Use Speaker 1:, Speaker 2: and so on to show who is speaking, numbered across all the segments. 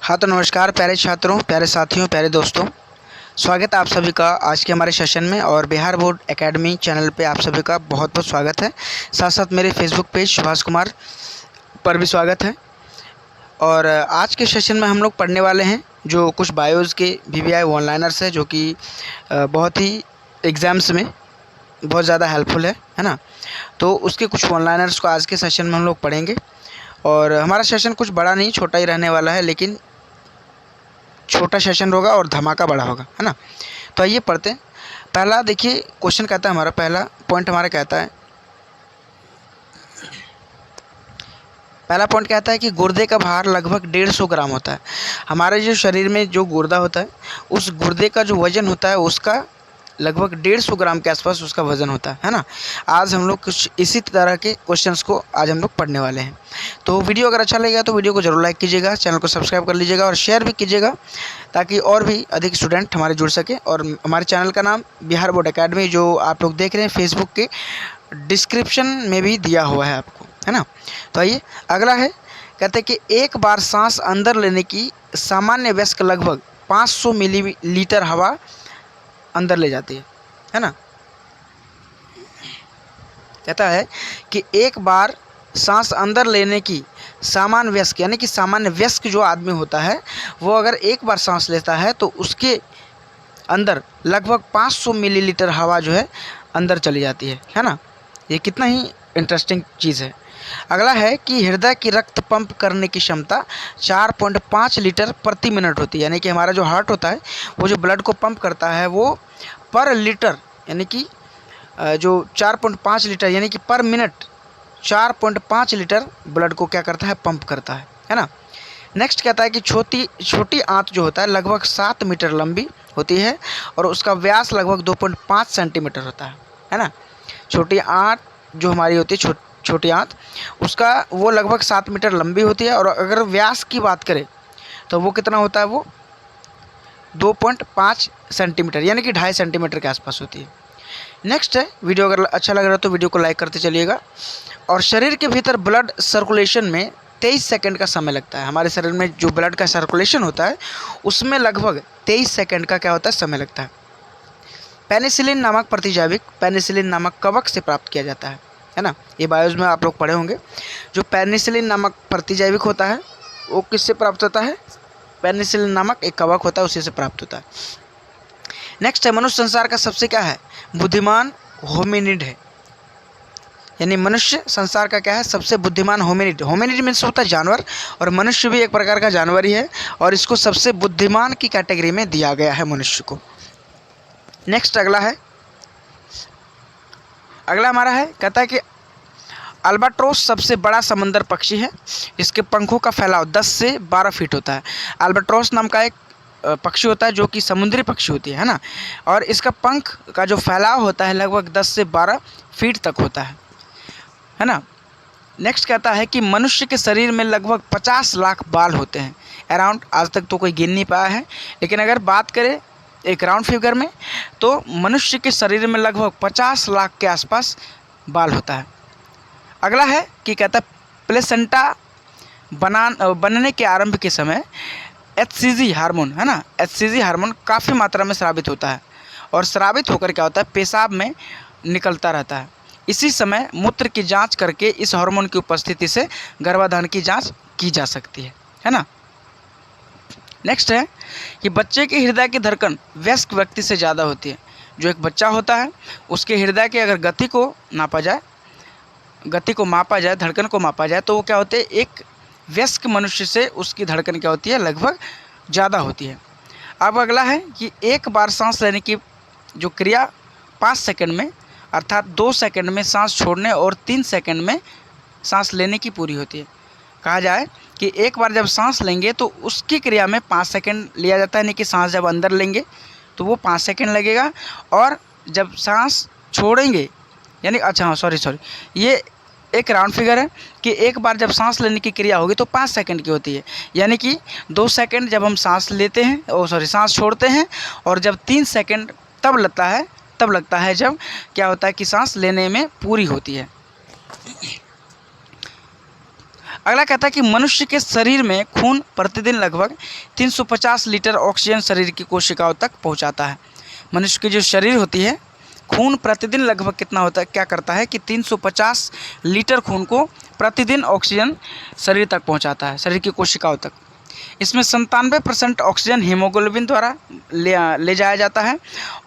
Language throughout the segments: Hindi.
Speaker 1: हाँ तो नमस्कार प्यारे छात्रों, प्यारे साथियों, प्यारे दोस्तों। स्वागत है आप सभी का आज के हमारे सेशन में और बिहार बोर्ड एकेडमी चैनल पे आप सभी का बहुत बहुत स्वागत है। साथ साथ मेरे फेसबुक पेज सुभाष कुमार पर भी स्वागत है। और आज के सेशन में हम लोग पढ़ने वाले हैं जो कुछ बायोज़ के VVI ऑनलाइनर्स है जो कि बहुत ही एग्ज़ाम्स में बहुत ज़्यादा हेल्पफुल है ना। तो उसके कुछ ऑनलाइनर्स को आज के सेशन में हम लोग पढ़ेंगे और हमारा सेशन कुछ बड़ा नहीं, छोटा ही रहने वाला है, लेकिन छोटा सेशन होगा और धमाका बड़ा होगा, है ना। तो आइए पढ़ते हैं। पहला देखिए क्वेश्चन कहता है, हमारा पहला पॉइंट हमारा कहता है, पहला पॉइंट कहता है कि गुर्दे का भार लगभग 150 ग्राम होता है। हमारे जो शरीर में जो गुर्दा होता है उस गुर्दे का जो वज़न होता है उसका लगभग 150 ग्राम के आसपास उसका वज़न होता है ना। आज हम लोग कुछ इसी तरह के क्वेश्चंस को आज हम लोग पढ़ने वाले हैं। तो वीडियो अगर अच्छा लगेगा तो वीडियो को जरूर लाइक कीजिएगा, चैनल को सब्सक्राइब कर लीजिएगा और शेयर भी कीजिएगा ताकि और भी अधिक स्टूडेंट हमारे जुड़ सके। और हमारे चैनल का नाम बिहार बोर्ड एकेडमी जो आप लोग देख रहे हैं फेसबुक के डिस्क्रिप्शन में भी दिया हुआ है आपको, है ना। तो आइए अगला है, कहते हैं कि एक बार सांस अंदर लेने की सामान्य वयस्क लगभग 500 मिलीलीटर हवा अंदर ले जाती है ना। कहता है कि एक बार सांस अंदर लेने की सामान्य वयस्क यानी कि सामान्य वयस्क जो आदमी होता है वो अगर एक बार सांस लेता है तो उसके अंदर लगभग 500 मिलीलीटर हवा जो है अंदर चली जाती है ना। ये कितना ही इंटरेस्टिंग चीज़ है। अगला है कि हृदय की रक्त पंप करने की क्षमता 4.5 लीटर प्रति मिनट होती है। यानी कि हमारा जो हार्ट होता है वो जो ब्लड को पंप करता है वो पर लीटर यानी कि जो 4.5 लीटर यानी कि पर मिनट 4.5 लीटर ब्लड को क्या करता है, पंप करता है ना। नेक्स्ट कहता है कि छोटी आंत जो होता है लगभग 7 मीटर लंबी होती है और उसका व्यास लगभग 2.5 सेंटीमीटर होता है ना। छोटी आंत जो हमारी होती है छोटी आंत उसका वो लगभग 7 मीटर लंबी होती है और अगर व्यास की बात करें तो वो कितना होता है, वो 2.5 सेंटीमीटर यानी कि 2.5 सेंटीमीटर के आसपास होती है। नेक्स्ट है, वीडियो अगर अच्छा लग रहा है तो वीडियो को लाइक करते चलिएगा। और शरीर के भीतर ब्लड सर्कुलेशन में 23 सेकंड का समय लगता है। हमारे शरीर में जो ब्लड का सर्कुलेशन होता है उसमें लगभग 23 सेकंड का क्या होता है, समय लगता है। पेनिसिलिन नामक प्रतिजैविक पेनिसिलिन नामक कवक से प्राप्त किया जाता है ना। ये बायोज में आप लोग पढ़े होंगे। जो पेनिसिलिन नामक प्रतिजैविक होता है वो किससे प्राप्त होता है, पेनिसिलिन नामक एक कवक होता है उसी से प्राप्त होता है। नेक्स्ट है, मनुष्य संसार का सबसे क्या है, बुद्धिमान होमिनिड है। यानी मनुष्य संसार का क्या है, सबसे बुद्धिमान होमिनिड। होमिनिड मीन्स होता है जानवर और मनुष्य भी एक प्रकार का जानवर ही है और इसको सबसे बुद्धिमान की कैटेगरी में दिया गया है मनुष्य को। नेक्स्ट अगला है, अगला हमारा है, कहता है कि अल्बाट्रोस सबसे बड़ा समंदर पक्षी है। इसके पंखों का फैलाव 10 से 12 फीट होता है। अल्बाट्रोस नाम का एक पक्षी होता है जो कि समुद्री पक्षी होती है ना, और इसका पंख का जो फैलाव होता है लगभग 10 से 12 फीट तक होता है ना। नेक्स्ट कहता है कि मनुष्य के शरीर में लगभग 50 लाख बाल होते हैं। अराउंड, आज तक तो कोई गिन नहीं पाया है, लेकिन अगर बात करें एक राउंड फिगर में तो मनुष्य के शरीर में लगभग 50 लाख के आसपास बाल होता है। अगला है कि कहता है प्लेसेंटा बनने के आरंभ के समय HCG हार्मोन है ना, HCG हार्मोन काफ़ी मात्रा में स्रावित होता है और स्रावित होकर क्या होता है, पेशाब में निकलता रहता है। इसी समय मूत्र की जांच करके इस हार्मोन की उपस्थिति से गर्भाधान की जांच की जा सकती है ना। नेक्स्ट है कि बच्चे के हृदय की धड़कन वयस्क व्यक्ति से ज़्यादा होती है। जो एक बच्चा होता है उसके हृदय की अगर गति को मापा जाए, धड़कन को मापा जाए तो वो क्या होते हैं, एक वयस्क मनुष्य से उसकी धड़कन क्या होती है, लगभग ज़्यादा होती है। अब अगला है कि एक बार सांस लेने की जो क्रिया 5 सेकंड में अर्थात 2 सेकंड में सांस छोड़ने और 3 सेकंड में सांस लेने की पूरी होती है। कहा जाए कि एक बार जब सांस लेंगे तो उसकी क्रिया में 5 सेकंड लिया जाता है, यानी कि सांस जब अंदर लेंगे तो वो 5 सेकंड लगेगा और जब सांस छोड़ेंगे यानी सॉरी ये एक राउंड फिगर है कि एक बार जब सांस लेने की क्रिया होगी तो 5 सेकंड की होती है, यानी कि 2 सेकंड जब हम सांस लेते हैं सांस छोड़ते हैं और जब 3 सेकंड तब लगता है जब क्या होता है कि सांस लेने में पूरी होती है। अगला कहता है कि मनुष्य के शरीर में खून प्रतिदिन लगभग 350 लीटर ऑक्सीजन शरीर की कोशिकाओं तक पहुंचाता है। मनुष्य की जो शरीर होती है, खून प्रतिदिन लगभग कितना होता है, क्या करता है कि 350 लीटर खून को प्रतिदिन ऑक्सीजन शरीर तक पहुंचाता है, शरीर की कोशिकाओं तक। इसमें 97% ऑक्सीजन हीमोग्लोबिन द्वारा ले जाया जाता है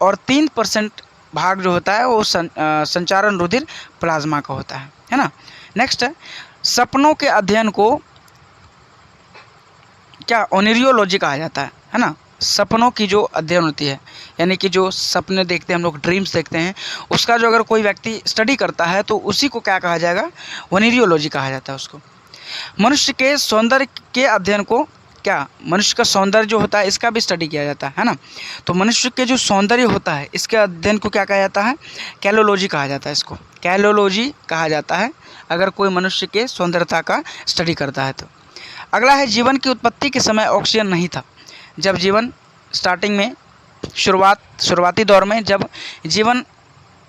Speaker 1: और 3% भाग जो होता है वो संचारण रुधिर प्लाज्मा का होता है ना। नेक्स्ट है, सपनों के अध्ययन को क्या ओनिरियोलॉजी कहा जाता है ना। सपनों की जो अध्ययन होती है, यानी कि जो सपने देखते हैं हम लोग, ड्रीम्स देखते हैं, उसका जो अगर कोई व्यक्ति स्टडी करता है तो उसी को क्या कहा जाएगा, ओनिरियोलॉजी कहा जाता है उसको। मनुष्य के सौंदर्य के अध्ययन को क्या, मनुष्य का सौंदर्य जो होता है इसका भी स्टडी किया जाता है ना। तो मनुष्य के जो सौंदर्य होता है इसके अध्ययन को क्या कहा जाता है, कैलोलॉजी कहा जाता है। इसको कैलोलॉजी कहा जाता है अगर कोई मनुष्य के सौंदर्यता का स्टडी करता है तो। अगला है, जीवन की उत्पत्ति के समय ऑक्सीजन नहीं था। जब जीवन स्टार्टिंग में शुरुआती दौर में जब जीवन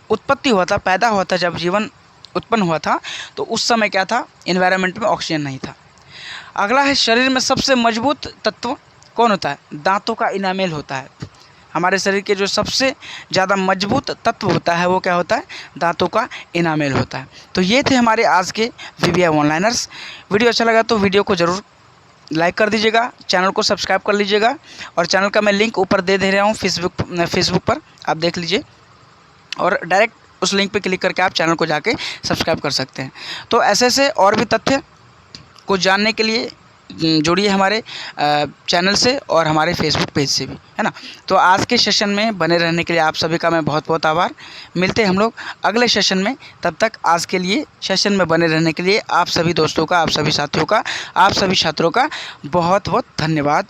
Speaker 1: उत्पत्ति हुआ था, पैदा हुआ था, जब जीवन उत्पन्न हुआ था तो उस समय क्या था, एनवायरनमेंट में ऑक्सीजन नहीं था। अगला है, शरीर में सबसे मजबूत तत्व कौन होता है, दांतों का इनामेल होता है। हमारे शरीर के जो सबसे ज़्यादा मजबूत तत्व होता है वो क्या होता है, दांतों का इनामेल होता है। तो ये थे हमारे आज के VBI ऑनलाइनर्स। वीडियो अच्छा लगा तो वीडियो को ज़रूर लाइक कर दीजिएगा, चैनल को सब्सक्राइब कर लीजिएगा और चैनल का मैं लिंक ऊपर दे रहा हूँ फेसबुक पर, आप देख लीजिए और डायरेक्ट उस लिंक पे क्लिक करके आप चैनल को जाके सब्सक्राइब कर सकते हैं। तो ऐसे और भी तथ्य को जानने के लिए जुड़िए हमारे चैनल से और हमारे फेसबुक पेज से भी, है ना। तो आज के सेशन में बने रहने के लिए आप सभी का मैं बहुत बहुत आभार। मिलते हैं हम लोग अगले सेशन में, तब तक आज के लिए सेशन में बने रहने के लिए आप सभी दोस्तों का, आप सभी साथियों का, आप सभी छात्रों का बहुत बहुत धन्यवाद।